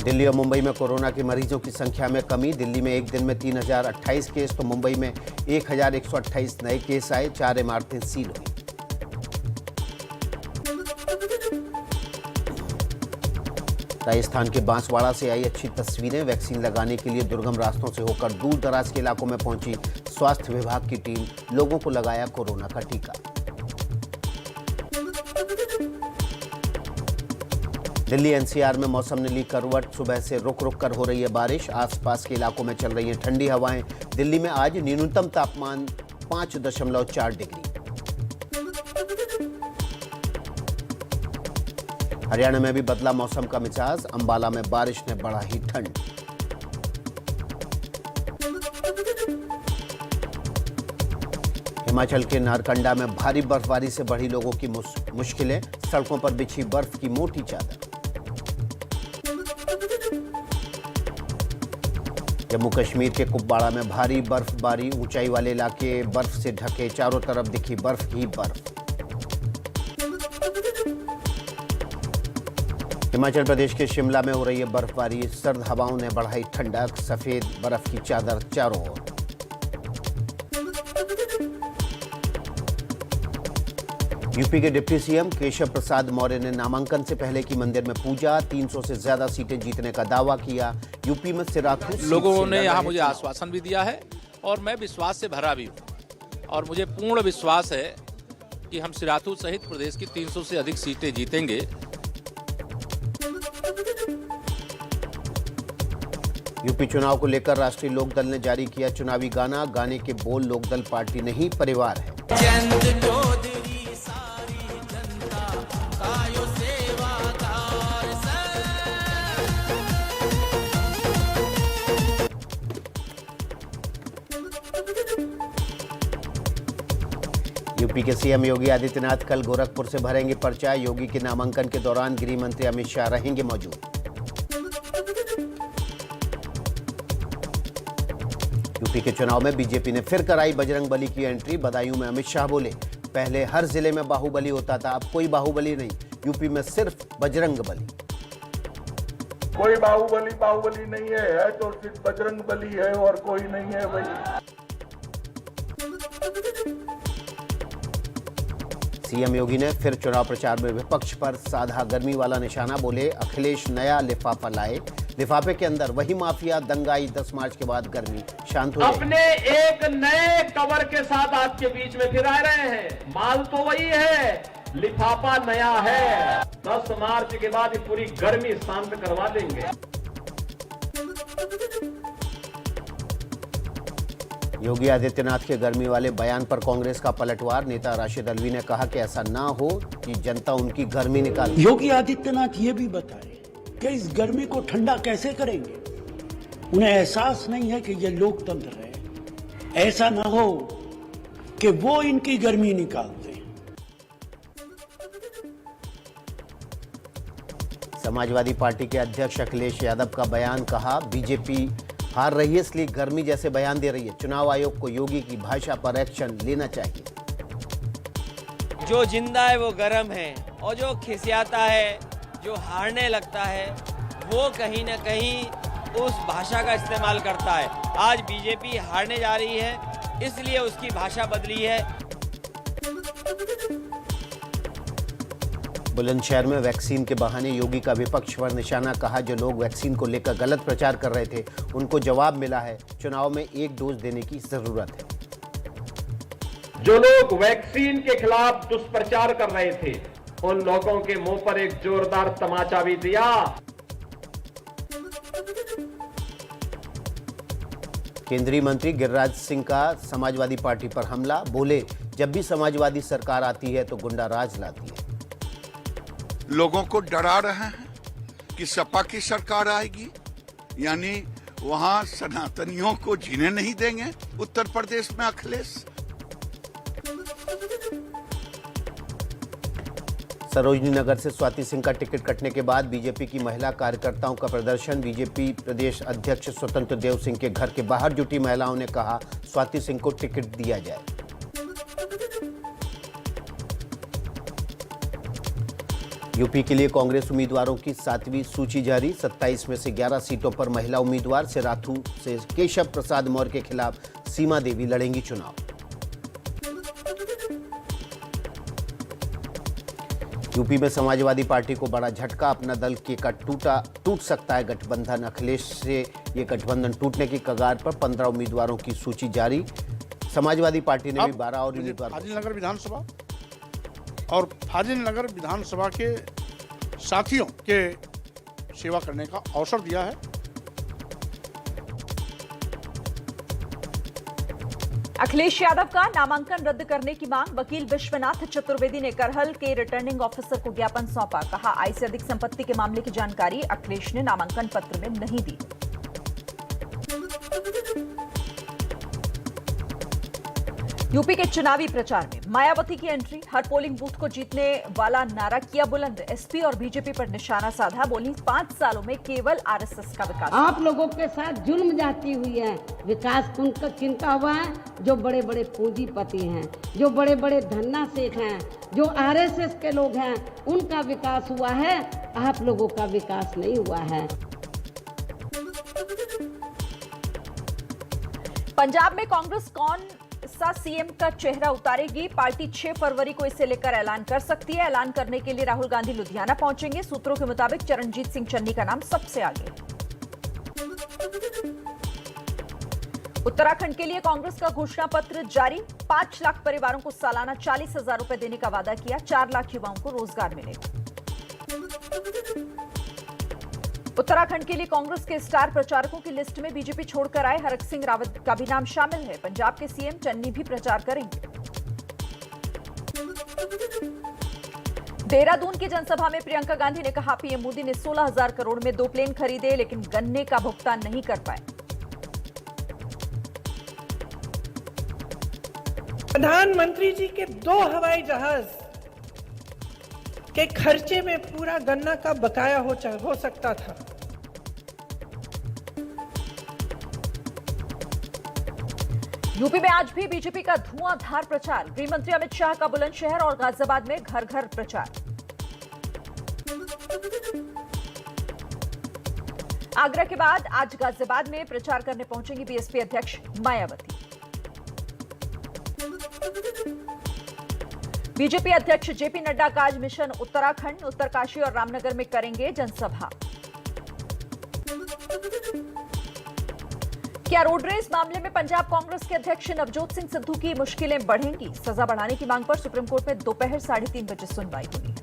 दिल्ली और मुंबई में कोरोना के मरीजों की संख्या में कमी। दिल्ली में एक दिन में 3028 केस तो मुंबई में 1128 नए केस आए। 4 इमारतें सील हुई। राजस्थान के बांसवाड़ा से आई अच्छी तस्वीरें। वैक्सीन लगाने के लिए दुर्गम रास्तों से होकर दूर दराज के इलाकों में पहुंची स्वास्थ्य विभाग की टीम। लोगों को लगाया कोरोना का टीका। दिल्ली एनसीआर में मौसम ने ली करवट। सुबह से रुक रुक कर हो रही है बारिश। आसपास के इलाकों में चल रही हैं ठंडी हवाएं। दिल्ली में आज न्यूनतम तापमान 5.4 डिग्री। हरियाणा में भी बदला मौसम का मिजाज। अंबाला में बारिश ने बढ़ाई ठंड। हिमाचल के नारकंडा में भारी बर्फबारी से बढ़ी लोगों की मुश्किलें। सड़कों पर बिछी बर्फ की मोटी चादर। जम्मू कश्मीर के कुपवाड़ा में भारी बर्फबारी। ऊंचाई वाले इलाके बर्फ से ढके। चारों तरफ दिखी बर्फ ही बर्फ। हिमाचल प्रदेश के शिमला में हो रही है बर्फबारी। सर्द हवाओं ने बढ़ाई ठंडक। सफेद बर्फ की चादर चारों ओर। यूपी के डिप्टी सीएम केशव प्रसाद मौर्य ने नामांकन से पहले की मंदिर में पूजा। 300 से ज्यादा सीटें जीतने का दावा किया। यूपी में सिराथू लोगों ने यहाँ मुझे आश्वासन भी दिया है और मैं विश्वास से भरा भी हूँ और मुझे पूर्ण विश्वास है कि हम सिराथू सहित प्रदेश की 300 से अधिक सीटें जीतेंगे। यूपी चुनाव को लेकर राष्ट्रीय लोकदल ने जारी किया चुनावी गाना। गाने के बोल लोकदल पार्टी नहीं परिवार है। यूपी के सीएम योगी आदित्यनाथ कल गोरखपुर से भरेंगे पर्चा। योगी के नामांकन के दौरान गृह मंत्री अमित शाह रहेंगे मौजूद। यूपी के चुनाव में बीजेपी ने फिर कराई बजरंगबली की एंट्री। बदायूं में अमित शाह बोले, पहले हर जिले में बाहुबली होता था, अब कोई बाहुबली नहीं, यूपी में सिर्फ बजरंगबली। कोई बाहुबली नहीं है तो सिर्फ बजरंगबली है और कोई नहीं है भाई। सीएम योगी ने फिर चुनाव प्रचार में विपक्ष पर साधा गर्मी वाला निशाना। बोले, अखिलेश नया लिफाफा लाए। लिफाफे के अंदर वही माफिया दंगाई। 10 मार्च के बाद गर्मी शांत हो गई। अपने एक नए कवर के साथ आपके बीच में फिर आ रहे हैं। माल तो वही है, लिफाफा नया है। 10 मार्च के बाद ये पूरी गर्मी शांत करवा देंगे। योगी आदित्यनाथ के गर्मी वाले बयान पर कांग्रेस का पलटवार। नेता राशिद अलवी ने कहा कि ऐसा ना हो कि जनता उनकी गर्मी निकाले। योगी आदित्यनाथ ये भी बताए कि इस गर्मी को ठंडा कैसे करेंगे। उन्हें एहसास नहीं है कि ये लोकतंत्र है। ऐसा ना हो कि वो इनकी गर्मी निकाल दें। समाजवादी पार्टी के अध्यक्ष अखिलेश यादव का बयान। कहा, बीजेपी हार रही है इसलिए गर्मी जैसे बयान दे रही है। चुनाव आयोग को योगी की भाषा पर एक्शन लेना चाहिए। जो जिंदा है वो गर्म है और जो खिसियाता है, जो हारने लगता है, वो कहीं ना कहीं उस भाषा का इस्तेमाल करता है। आज बीजेपी हारने जा रही है इसलिए उसकी भाषा बदली है। बुलंदशहर में वैक्सीन के बहाने योगी का विपक्ष पर निशाना। कहा, जो लोग वैक्सीन को लेकर गलत प्रचार कर रहे थे उनको जवाब मिला है। चुनाव में एक डोज देने की जरूरत है। जो लोग वैक्सीन के खिलाफ दुष्प्रचार कर रहे थे उन लोगों के मुंह पर एक जोरदार तमाचा भी दिया। केंद्रीय मंत्री गिरिराज सिंह का समाजवादी पार्टी पर हमला। बोले, जब भी समाजवादी सरकार आती है तो गुंडा राज लाती है। लोगों को डरा रहे हैं कि सपा की सरकार आएगी, यानी वहां सनातनियों को जीने नहीं देंगे उत्तर प्रदेश में अखिलेश। सरोजनी नगर से स्वाति सिंह का टिकट कटने के बाद बीजेपी की महिला कार्यकर्ताओं का प्रदर्शन। बीजेपी प्रदेश अध्यक्ष स्वतंत्र देव सिंह के घर के बाहर जुटी महिलाओं ने कहा, स्वाति सिंह को टिकट दिया जाए। यूपी के लिए कांग्रेस उम्मीदवारों की 7वीं सूची जारी। 27 में से 11 सीटों पर महिला उम्मीदवार। सिराथू से केशव प्रसाद मौर्य के खिलाफ सीमा देवी लड़ेंगी चुनाव। यूपी में समाजवादी पार्टी को बड़ा झटका। अपना दल के का टूट सकता है गठबंधन। अखिलेश से ये गठबंधन टूटने की कगार पर 15 उम्मीदवारों की सूची जारी। समाजवादी पार्टी ने भी 12 और उम्मीदवार। फाजिलनगर विधानसभा और फाजिलनगर विधानसभा के साथियों के सेवा करने का अवसर दिया है। अखिलेश यादव का नामांकन रद्द करने की मांग। वकील विश्वनाथ चतुर्वेदी ने करहल के रिटर्निंग ऑफिसर को ज्ञापन सौंपा। कहा, आय से अधिक संपत्ति के मामले की जानकारी अखिलेश ने नामांकन पत्र में नहीं दी। यूपी के चुनावी प्रचार में मायावती की एंट्री। हर पोलिंग बूथ को जीतने वाला नारा किया बुलंद। एसपी और बीजेपी पर निशाना साधा। बोली, 5 सालों में केवल आरएसएस का विकास। आप लोगों के साथ जुल्म जाती हुई है। विकास किनका हुआ है? जो बड़े बड़े पूंजीपति हैं, जो बड़े बड़े धन्ना सेठ हैं, जो आरएसएस के लोग हैं, उनका विकास हुआ है। आप लोगों का विकास नहीं हुआ है। पंजाब में कांग्रेस कौन सा सीएम का चेहरा उतारेगी? पार्टी 6 फरवरी को इसे लेकर ऐलान कर सकती है। ऐलान करने के लिए राहुल गांधी लुधियाना पहुंचेंगे। सूत्रों के मुताबिक चरणजीत सिंह चन्नी का नाम सबसे आगे। उत्तराखंड के लिए कांग्रेस का घोषणा पत्र जारी। 5 लाख परिवारों को सालाना 40,000 रुपए देने का वादा किया। 4 लाख युवाओं को रोजगार मिलेगा। उत्तराखंड के लिए कांग्रेस के स्टार प्रचारकों की लिस्ट में बीजेपी छोड़कर आए हरक सिंह रावत का भी नाम शामिल है। पंजाब के सीएम चन्नी भी प्रचार करेंगे। देहरादून की जनसभा में प्रियंका गांधी ने कहा, पीएम मोदी ने 16,000 करोड़ में 2 प्लेन खरीदे, लेकिन गन्ने का भुगतान नहीं कर पाए। प्रधानमंत्री जी के 2 हवाई जहाज के खर्चे में पूरा गन्ना का बकाया हो सकता था। यूपी में आज भी बीजेपी का धुआंधार प्रचार। गृह मंत्री अमित शाह का बुलंदशहर और गाजियाबाद में घर घर प्रचार। आगरा के बाद आज गाजियाबाद में प्रचार करने पहुंचेंगी बीएसपी अध्यक्ष मायावती। बीजेपी अध्यक्ष जेपी नड्डा का आज मिशन उत्तराखंड। उत्तरकाशी और रामनगर में करेंगे जनसभा। क्या रोड रेस मामले में पंजाब कांग्रेस के अध्यक्ष नवजोत सिंह सिद्धू की मुश्किलें बढ़ेंगी? सजा बढ़ाने की मांग पर सुप्रीम कोर्ट में दोपहर 3:30 बजे सुनवाई होगी।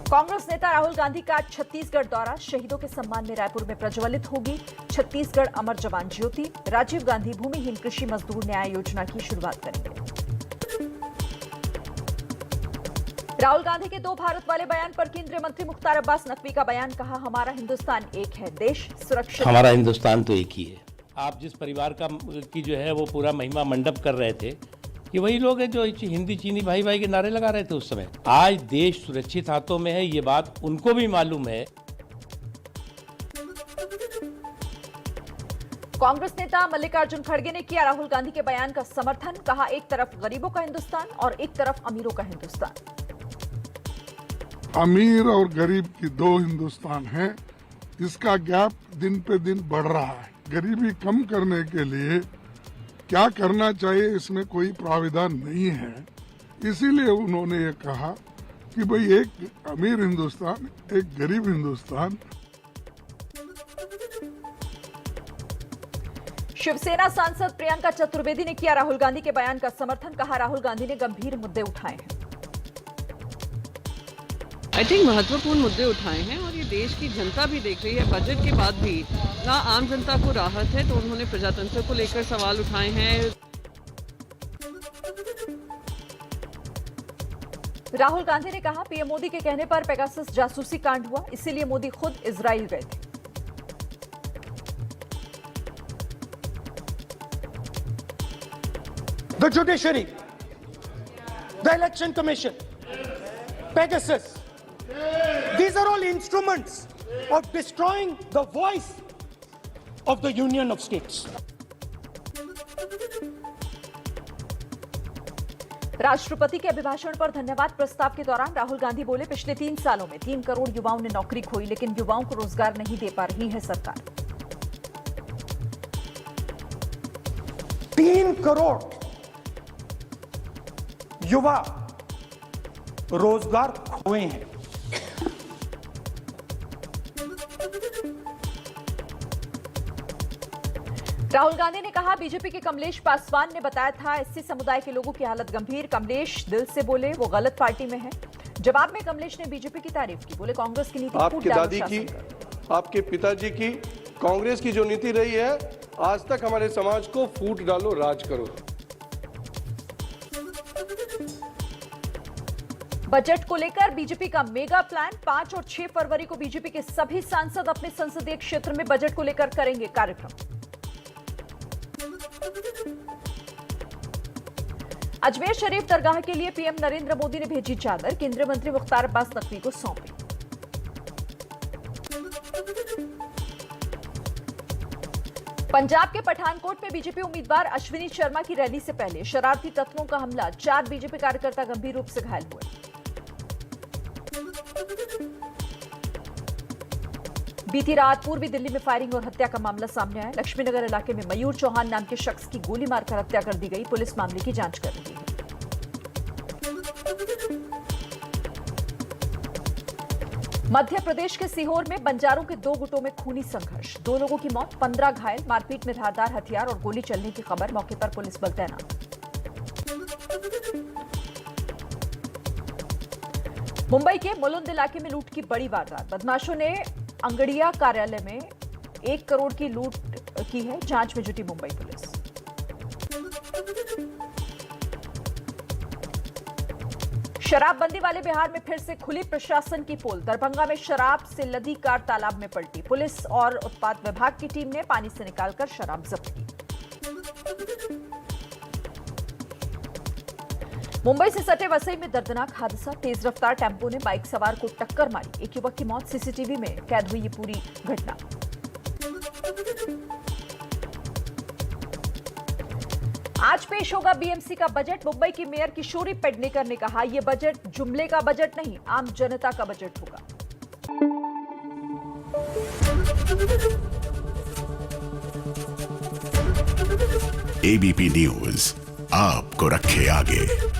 कांग्रेस नेता राहुल गांधी का छत्तीसगढ़ दौरा। शहीदों के सम्मान में रायपुर में प्रज्वलित होगी छत्तीसगढ़ अमर जवान ज्योति। राजीव गांधी भूमिहीन कृषि मजदूर न्याय योजना की शुरुआत करेंगे। राहुल गांधी के 2 भारत वाले बयान पर केंद्रीय मंत्री मुख्तार अब्बास नकवी का बयान। कहा, हमारा हिंदुस्तान एक है, देश सुरक्षित। हमारा हिंदुस्तान तो एक ही है। आप जिस परिवार की जो है वो पूरा महिमा मंडप कर रहे थे, कि वही लोग हैं जो हिंदी चीनी भाई भाई के नारे लगा रहे थे उस समय। आज देश सुरक्षित हाथों में है, ये बात उनको भी मालूम है। कांग्रेस नेता मल्लिकार्जुन खड़गे ने किया राहुल गांधी के बयान का समर्थन। कहा, एक तरफ गरीबों का हिंदुस्तान और एक तरफ अमीरों का हिंदुस्तान। अमीर और गरीब की 2 हिंदुस्तान हैं। इसका गैप दिन पे दिन बढ़ रहा है। गरीबी कम करने के लिए क्या करना चाहिए, इसमें कोई प्राविधान नहीं है। इसीलिए उन्होंने ये कहा कि भाई एक अमीर हिंदुस्तान, एक गरीब हिंदुस्तान। शिवसेना सांसद प्रियंका चतुर्वेदी ने किया राहुल गांधी के बयान का समर्थन। कहा, राहुल गांधी ने गंभीर मुद्दे उठाए हैं। आई थिंक महत्वपूर्ण मुद्दे उठाए हैं और ये देश की जनता भी देख रही है। बजट के बाद भी ना आम जनता को राहत है, तो उन्होंने प्रजातंत्र को लेकर सवाल उठाए हैं। राहुल गांधी ने कहा, पीएम मोदी के कहने पर पेगासस जासूसी कांड हुआ, इसीलिए मोदी खुद इजराइल गए थे। The judiciary, the election commission, Pegasus, these are all instruments of destroying the voice of the Union of States. राष्ट्रपति के अभिभाषण पर धन्यवाद प्रस्ताव के दौरान राहुल गांधी बोले, पिछले 3 सालों में 3 करोड़ युवाओं ने नौकरी खोई, लेकिन युवाओं को रोजगार नहीं दे पा रही है सरकार। 3 करोड़ युवा रोजगार खोए हैं। राहुल गांधी ने कहा, बीजेपी के कमलेश पासवान ने बताया था एससी समुदाय के लोगों की हालत गंभीर। कमलेश दिल से बोले, वो गलत पार्टी में है। जवाब में कमलेश ने बीजेपी की तारीफ की, बोले कांग्रेस की नीति आपकी दादी की, आपके पिताजी की, कांग्रेस की जो नीति रही है, आज तक हमारे समाज को फूट डालो, राज करो। बजट को लेकर बीजेपी का मेगा प्लान। 5 और 6 फरवरी को बीजेपी के सभी सांसद अपने संसदीय क्षेत्र में बजट को लेकर करेंगे कार्यक्रम। अजमेर शरीफ दरगाह के लिए पीएम नरेंद्र मोदी ने भेजी चादर, केंद्रीय मंत्री मुख्तार अब्बास नकवी को सौंपी। पंजाब के पठानकोट में बीजेपी उम्मीदवार अश्विनी शर्मा की रैली से पहले शरारती तत्वों का हमला, 4 बीजेपी कार्यकर्ता गंभीर रूप से घायल हुए। बीती रात पूर्वी दिल्ली में फायरिंग और हत्या का मामला सामने आया। लक्ष्मीनगर इलाके में मयूर चौहान नाम के शख्स की गोली मारकर हत्या कर दी गई। पुलिस मामले की जांच कर रही है। मध्य प्रदेश के सीहोर में बंजारों के 2 गुटों में खूनी संघर्ष, 2 लोगों की मौत, 15 घायल। मारपीट में धारदार हथियार और गोली चलने की खबर, मौके पर पुलिस बल तैनात। मुंबई के मुलुंड इलाके में लूट की बड़ी वारदात, बदमाशों ने अंगड़िया कार्यालय में 1 करोड़ की लूट की है। जांच में जुटी मुंबई पुलिस। शराबबंदी वाले बिहार में फिर से खुली प्रशासन की पोल। दरभंगा में शराब से लदी कार तालाब में पलटी। पुलिस और उत्पाद विभाग की टीम ने पानी से निकालकर शराब जब्त की। मुंबई से सटे वसई में दर्दनाक हादसा, तेज रफ्तार टेंपो ने बाइक सवार को टक्कर मारी। एक युवक की मौत, सीसीटीवी में कैद हुई ये पूरी घटना। आज पेश होगा बीएमसी का बजट। मुंबई की मेयर किशोरी पेडनेकर ने कहा, यह बजट जुमले का बजट नहीं, आम जनता का बजट होगा। एबीपी न्यूज आपको रखे आगे।